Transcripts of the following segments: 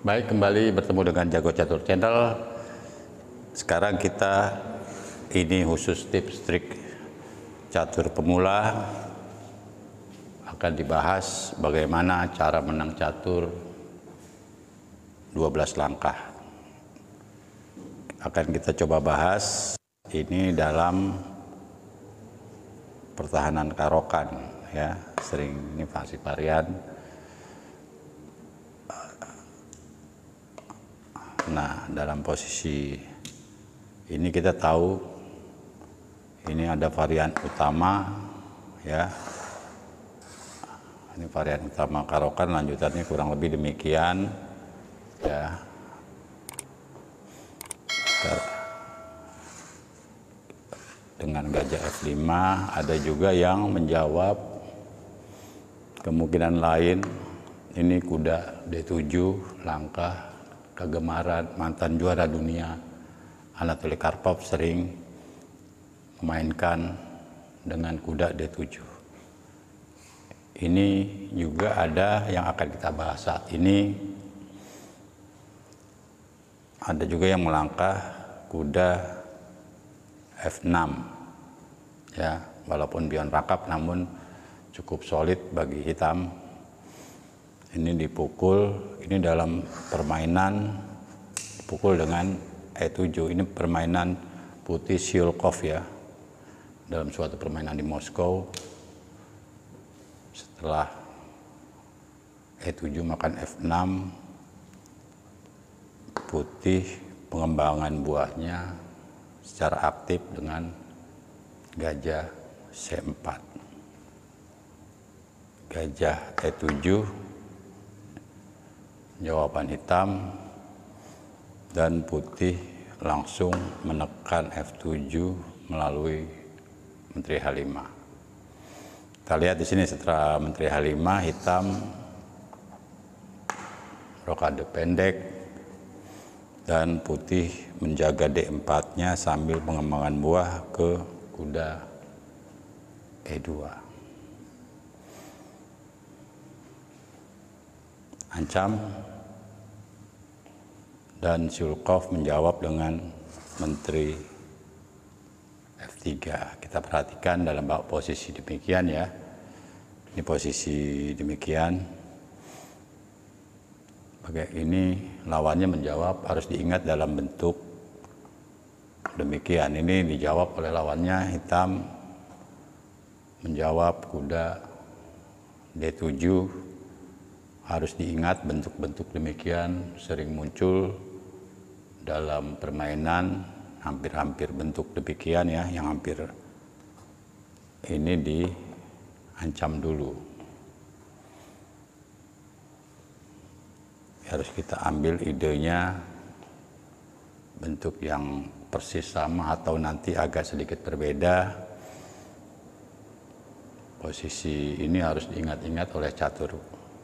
Baik, kembali bertemu dengan Jago Catur Channel. Sekarang kita ini khusus tips trik catur pemula, akan dibahas bagaimana cara menang catur 12 langkah. Akan kita coba bahas ini dalam pertahanan karokan ya, sering ini fasih varian. Nah, dalam posisi ini kita tahu ini ada varian utama ya. Ini varian utama karokan, lanjutannya kurang lebih demikian ya. Dengan gajah F5, ada juga yang menjawab kemungkinan lain. Ini kuda D7 langkah kegemaran mantan juara dunia Anatoly Karpov sering memainkan dengan kuda D7. Ini juga ada yang akan kita bahas saat ini. Ada juga yang melangkah kuda F6 ya, walaupun pion rakap namun cukup solid bagi hitam. Ini dipukul, ini dalam permainan pukul dengan E7. Ini permainan putih Shulkov ya, dalam suatu permainan di Moskow. Setelah E7 makan F6, putih pengembangan buahnya secara aktif dengan gajah C4. Gajah E7, jawaban hitam, dan putih langsung menekan F7 melalui Menteri H5. Kita lihat di sini setelah Menteri H5, hitam rokade pendek dan putih menjaga D4-nya sambil pengembangan buah ke kuda E2. Ancam, dan Shulkov menjawab dengan Menteri F3. Kita perhatikan dalam posisi demikian ya. Ini posisi demikian. Ini lawannya menjawab, harus diingat dalam bentuk demikian. Ini dijawab oleh lawannya, hitam menjawab kuda D7. Harus diingat bentuk-bentuk demikian sering muncul dalam permainan, hampir-hampir bentuk demikian ya, yang hampir ini diancam dulu. Harus kita ambil idenya bentuk yang persis sama atau nanti agak sedikit berbeda. Posisi ini harus diingat-ingat oleh catur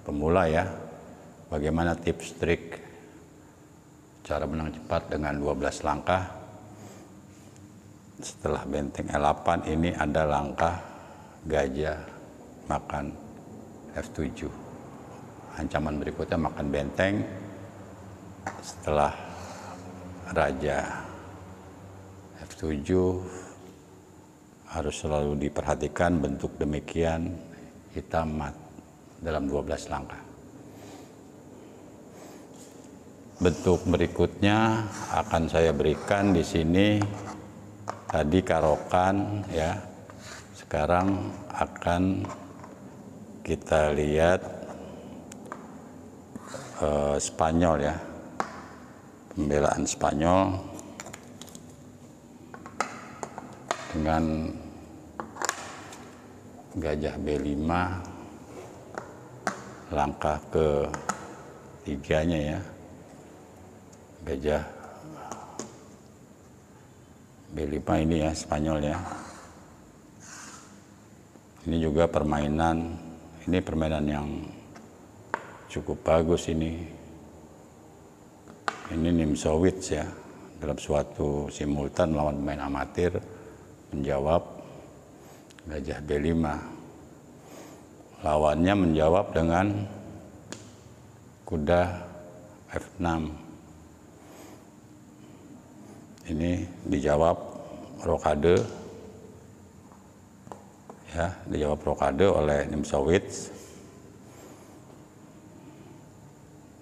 pemula ya, bagaimana tips trik cara menang cepat dengan 12 langkah. Setelah benteng E8 ini ada langkah gajah makan F7. Ancaman berikutnya makan benteng. Setelah raja F7 harus selalu diperhatikan bentuk demikian, hitam mat dalam 12 langkah. Bentuk berikutnya akan saya berikan di sini. Tadi karokan ya. Sekarang akan kita lihat Spanyol ya. Pembelaan Spanyol dengan gajah B5, langkah ketiganya ya, gajah B5 ini ya, Spanyol ya. Ini juga permainan, ini permainan yang cukup bagus ini. Ini Nimzowitsch ya, dalam suatu simultan melawan pemain amatir menjawab gajah B5. Lawannya menjawab dengan kuda F6. Ini dijawab rokade, ya, dijawab rokade oleh Nimzowitsch,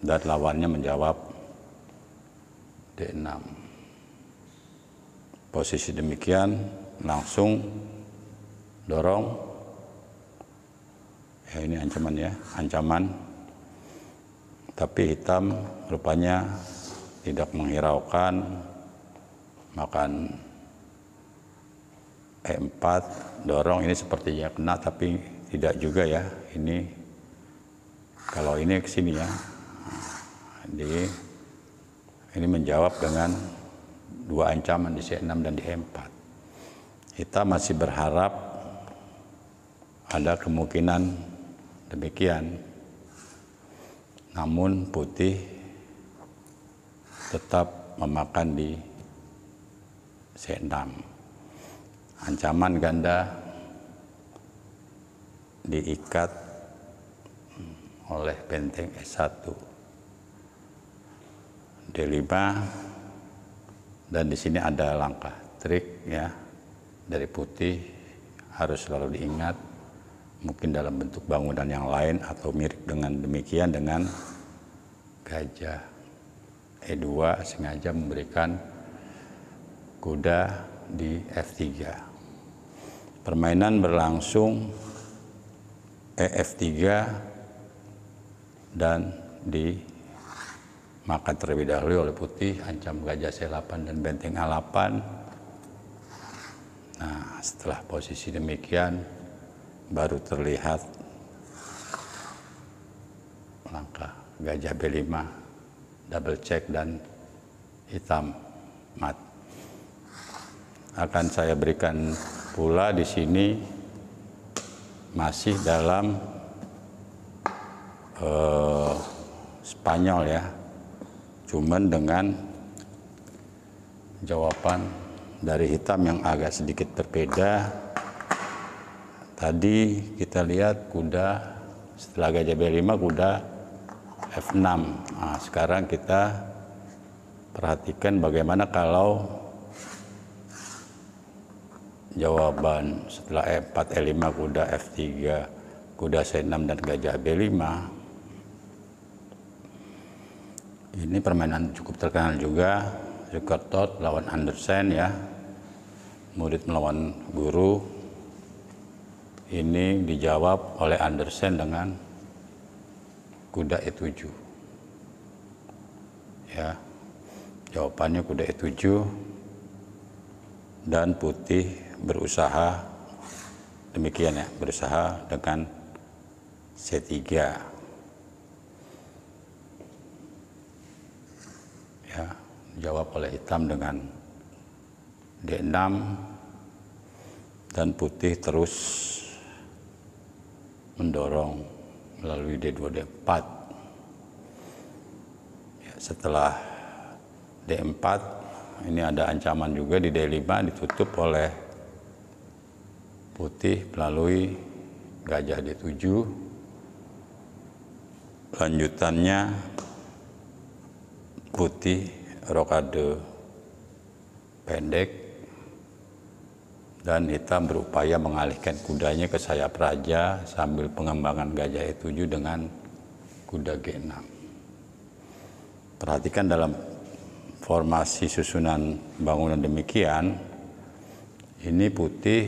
dan lawannya menjawab D6. Posisi demikian langsung dorong, ya ini ancaman, ya, ancaman, tapi hitam rupanya tidak menghiraukan, makan E4, dorong, ini sepertinya kena tapi tidak juga, ya, ini kalau ini ke sini, ya. Jadi ini menjawab dengan dua ancaman di C6 dan di E4. Kita masih berharap ada kemungkinan demikian, namun putih tetap memakan di C6. Ancaman ganda diikat oleh benteng E1, D5, dan di sini ada langkah trik, ya, dari putih, harus selalu diingat, mungkin dalam bentuk bangunan yang lain atau mirip dengan demikian dengan gajah E2 sengaja memberikan kuda di F3. Permainan berlangsung EF3 dan dimakan terlebih dahulu oleh putih, ancam gajah C8 dan benteng A8. Nah, setelah posisi demikian baru terlihat langkah gajah B5, double check, dan hitam mat. Akan saya berikan pula di sini masih dalam Spanyol, ya, cuman dengan jawaban dari hitam yang agak sedikit berbeda. Tadi kita lihat kuda setelah gajah B5, kuda F6. Nah, sekarang kita perhatikan bagaimana kalau jawaban setelah E4, E5, kuda F3, kuda C6, dan gajah B5. Ini permainan cukup terkenal juga, Zukertort lawan Andersen, ya, murid melawan guru. Ini dijawab oleh Andersen dengan kuda E7, ya, jawabannya kuda E7, dan putih berusaha demikian, ya, berusaha dengan C3, ya, jawab oleh hitam dengan D6, dan putih terus mendorong melalui D2, D4. Ya, setelah D4 ini ada ancaman juga di D5, ditutup oleh putih melalui gajah D7. Lanjutannya putih rokade pendek, dan hitam berupaya mengalihkan kudanya ke sayap raja sambil pengembangan gajah E7 dengan kuda G6. Perhatikan dalam formasi susunan bangunan demikian, ini putih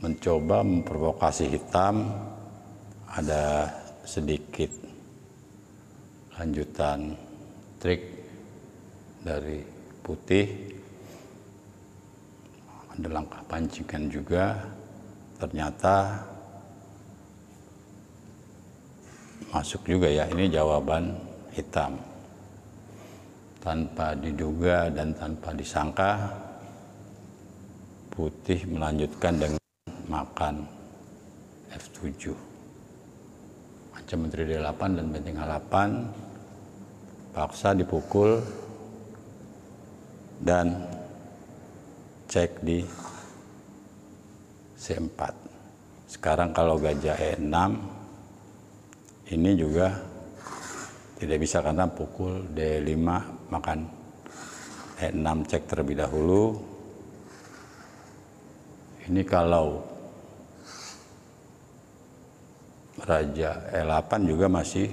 mencoba memprovokasi hitam, ada sedikit lanjutan trik dari putih, ada langkah pancingan juga, ternyata masuk juga, ya, ini jawaban hitam. Tanpa diduga dan tanpa disangka, putih melanjutkan dengan makan F7. Macam menteri D8 dan benteng A8, paksa dipukul dan cek di C4. Sekarang kalau gajah E6, ini juga Tidak bisa karena pukul D5 makan E6 cek terlebih dahulu. Ini kalau Raja E8 juga masih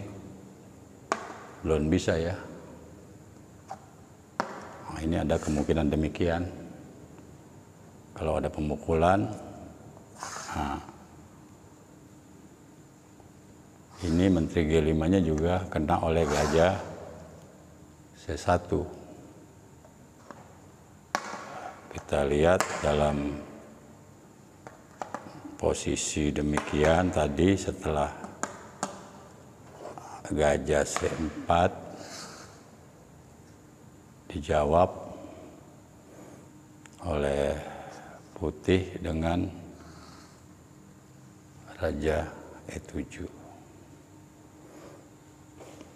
belum bisa ya. Nah, ini ada kemungkinan demikian. Kalau ada pemukulan, nah, ini Menteri G5-nya juga kena oleh gajah C1. Kita lihat dalam posisi demikian tadi setelah gajah C4 dijawab oleh putih dengan Raja E7.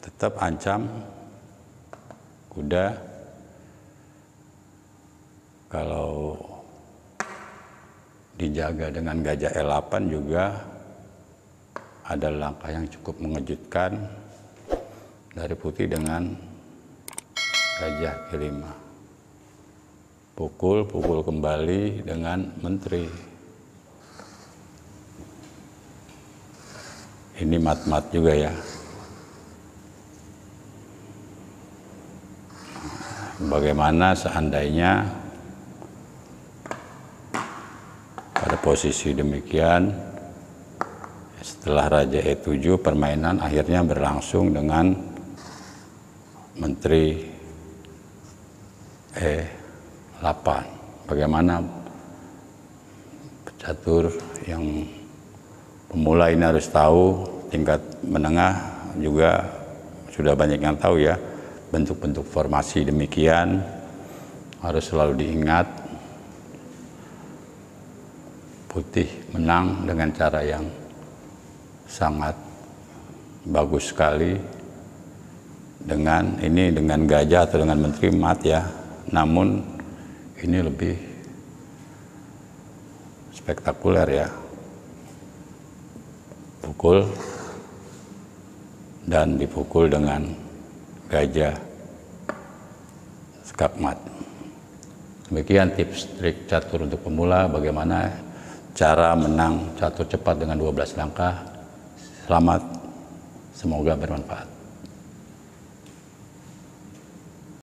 Tetap ancam kuda kalau dijaga dengan gajah E8 juga ada langkah yang cukup mengejutkan dari putih dengan gajah G5. Pukul kembali dengan menteri. Ini mat-mat juga ya. Bagaimana seandainya pada posisi demikian, setelah Raja E7 permainan akhirnya berlangsung dengan menteri E8. Bagaimana pecatur yang pemula ini harus tahu, tingkat menengah juga sudah banyak yang tahu ya, bentuk-bentuk formasi demikian harus selalu diingat. Putih menang dengan cara yang sangat bagus sekali. Dengan gajah atau dengan menteri mat ya, namun ini lebih spektakuler ya. Pukul dan dipukul dengan gajah skakmat. Demikian tips trik catur untuk pemula, bagaimana cara menang catur cepat dengan 12 langkah. Selamat, semoga bermanfaat.